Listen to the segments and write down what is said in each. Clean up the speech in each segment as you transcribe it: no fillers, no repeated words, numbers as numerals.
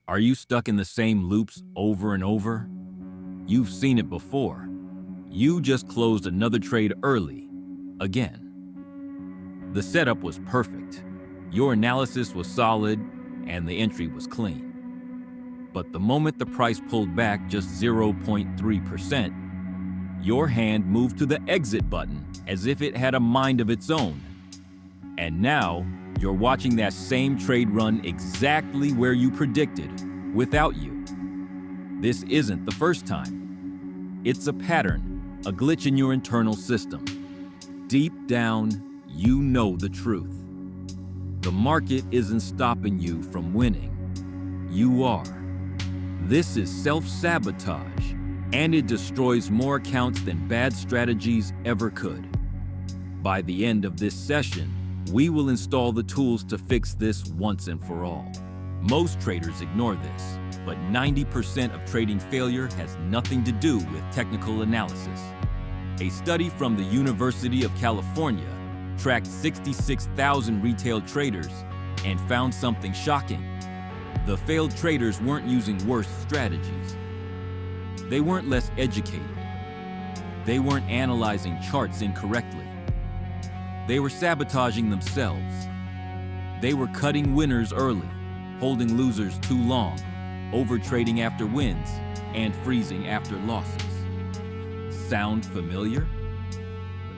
Are you stuck in the same loops over and over? You've seen it before. You just closed another trade early, again. The setup was perfect. Your analysis was solid, and the entry was clean. But the moment the price pulled back just 0.3%, your hand moved to the exit button as if it had a mind of its own. And now, you're watching that same trade run exactly where you predicted, without you. This isn't the first time. It's a pattern, a glitch in your internal system. Deep down, you know the truth. The market isn't stopping you from winning. You are. This is self-sabotage, and it destroys more accounts than bad strategies ever could. By the end of this session, we will install the tools to fix this once and for all. Most traders ignore this, but 90% of trading failure has nothing to do with technical analysis. A study from the University of California tracked 66,000 retail traders and found something shocking. The failed traders weren't using worse strategies. They weren't less educated. They weren't analyzing charts incorrectly. They were sabotaging themselves. They were cutting winners early, holding losers too long, overtrading after wins, and freezing after losses. Sound familiar?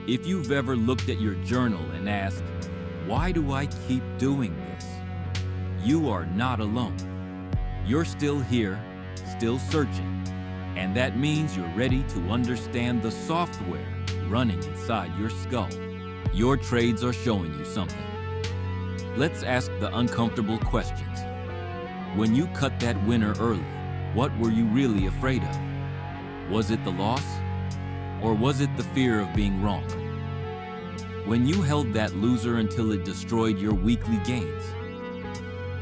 If you've ever looked at your journal and asked, "Why do I keep doing this?" you are not alone. You're still here, still searching, and that means you're ready to understand the software running inside your skull. Your trades are showing you something. Let's ask the uncomfortable questions. When you cut that winner early, what were you really afraid of? Was it the loss? Or was it the fear of being wrong? When you held that loser until it destroyed your weekly gains,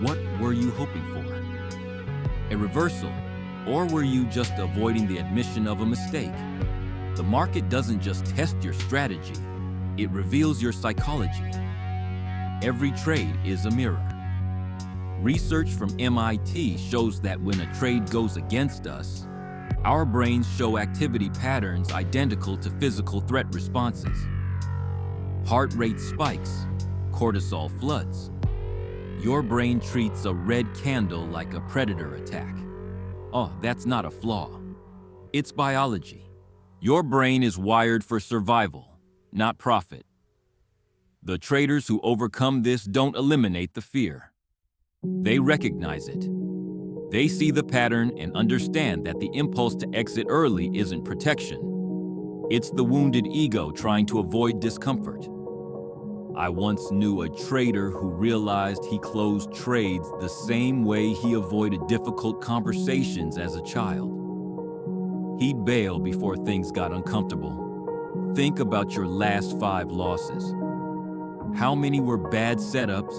what were you hoping for? A reversal? Or were you just avoiding the admission of a mistake? The market doesn't just test your strategy, it reveals your psychology. Every trade is a mirror. Research from MIT shows that when a trade goes against us, our brains show activity patterns identical to physical threat responses. Heart rate spikes, cortisol floods. Your brain treats a red candle like a predator attack. Oh, that's not a flaw. It's biology. Your brain is wired for survival, not profit. The traders who overcome this don't eliminate the fear. They recognize it. They see the pattern and understand that the impulse to exit early isn't protection. It's the wounded ego trying to avoid discomfort. I once knew a trader who realized he closed trades the same way he avoided difficult conversations as a child. He'd bail before things got uncomfortable. Think about your last 5 losses. How many were bad setups,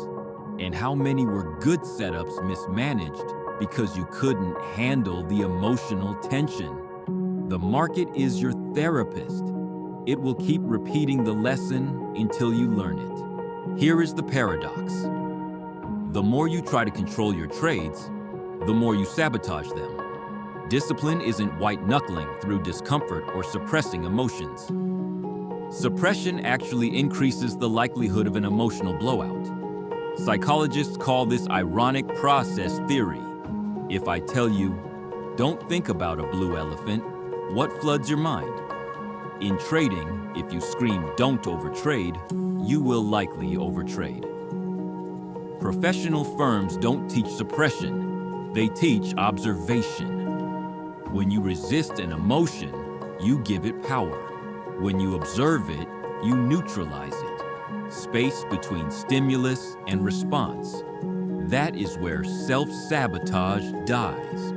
and how many were good setups mismanaged because you couldn't handle the emotional tension? The market is your therapist. It will keep repeating the lesson until you learn it. Here is the paradox. The more you try to control your trades, the more you sabotage them. Discipline isn't white-knuckling through discomfort or suppressing emotions. Suppression actually increases the likelihood of an emotional blowout. Psychologists call this ironic process theory. If I tell you, don't think about a blue elephant, what floods your mind? In trading, if you scream, "Don't overtrade," you will likely overtrade. Professional firms don't teach suppression, they teach observation. When you resist an emotion, you give it power. When you observe it, you neutralize it. Space between stimulus and response. That is where self-sabotage dies.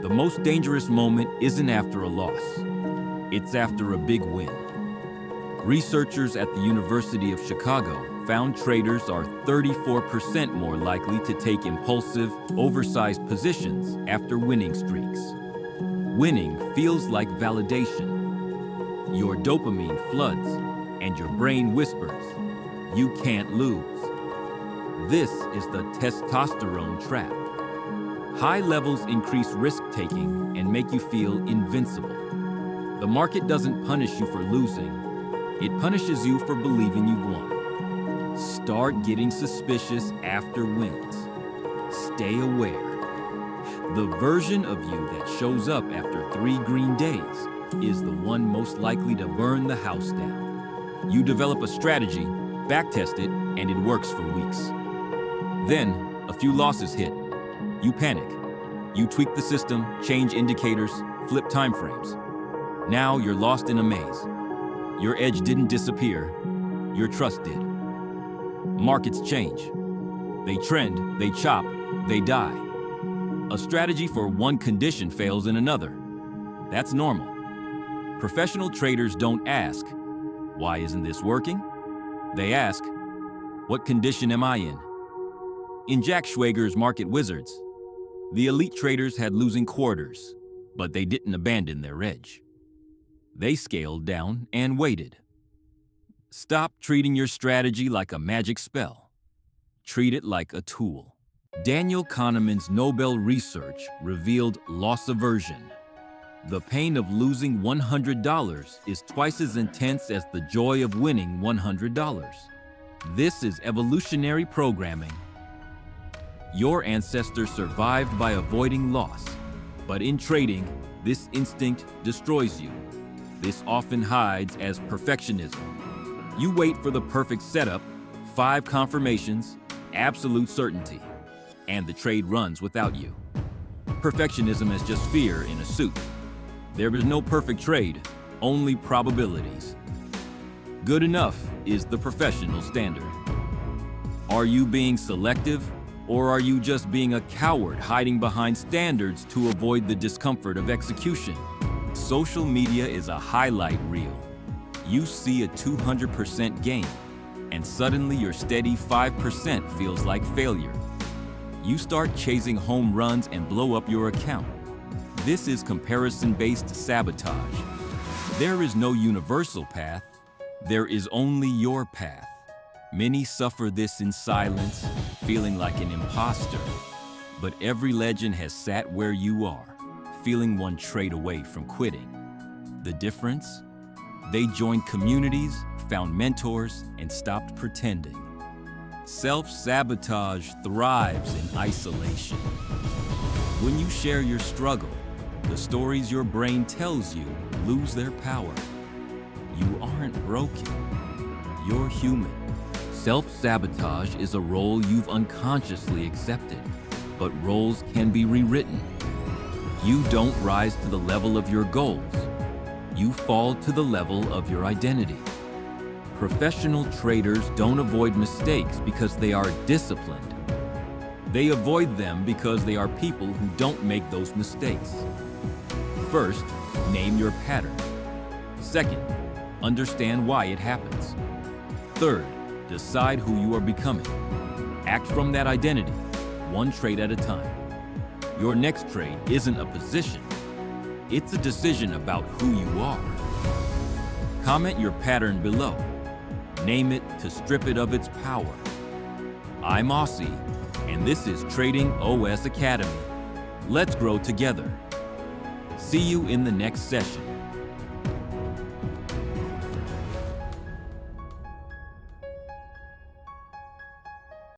The most dangerous moment isn't after a loss. It's after a big win. Researchers at the University of Chicago found traders are 34% more likely to take impulsive, oversized positions after winning streaks. Winning feels like validation. Your dopamine floods, and your brain whispers, "You can't lose." This is the testosterone trap. High levels increase risk-taking and make you feel invincible. The market doesn't punish you for losing. It punishes you for believing you've won. Start getting suspicious after wins. Stay aware. The version of you that shows up after 3 green days is the one most likely to burn the house down. You develop a strategy, backtest it, and it works for weeks. Then, a few losses hit. You panic. You tweak the system, change indicators, flip timeframes. Now you're lost in a maze. Your edge didn't disappear, your trust did. Markets change. They trend, they chop, they die. A strategy for one condition fails in another. That's normal. Professional traders don't ask, "Why isn't this working?" They ask, "What condition am I in?" In Jack Schwager's Market Wizards, the elite traders had losing quarters, but they didn't abandon their edge. They scaled down and waited. Stop treating your strategy like a magic spell. Treat it like a tool. Daniel Kahneman's Nobel research revealed loss aversion. The pain of losing $100 is twice as intense as the joy of winning $100. This is evolutionary programming. Your ancestors survived by avoiding loss, but in trading, this instinct destroys you. This often hides as perfectionism. You wait for the perfect setup, 5 confirmations, absolute certainty, and the trade runs without you. Perfectionism is just fear in a suit. There is no perfect trade, only probabilities. Good enough is the professional standard. Are you being selective, or are you just being a coward hiding behind standards to avoid the discomfort of execution? Social media is a highlight reel. You see a 200% gain, and suddenly your steady 5% feels like failure. You start chasing home runs and blow up your account. This is comparison-based sabotage. There is no universal path. There is only your path. Many suffer this in silence, feeling like an imposter. But every legend has sat where you are, feeling one trade away from quitting. The difference? They joined communities, found mentors, and stopped pretending. Self-sabotage thrives in isolation. When you share your struggle, the stories your brain tells you lose their power. You aren't broken. You're human. Self-sabotage is a role you've unconsciously accepted, but roles can be rewritten. You don't rise to the level of your goals. You fall to the level of your identity. Professional traders don't avoid mistakes because they are disciplined. They avoid them because they are people who don't make those mistakes. First, name your pattern. Second, understand why it happens. Third, decide who you are becoming. Act from that identity, one trade at a time. Your next trade isn't a position. It's a decision about who you are. Comment your pattern below. Name it to strip it of its power. I'm Ossy, and this is Trading OS Academy. Let's grow together. See you in the next session.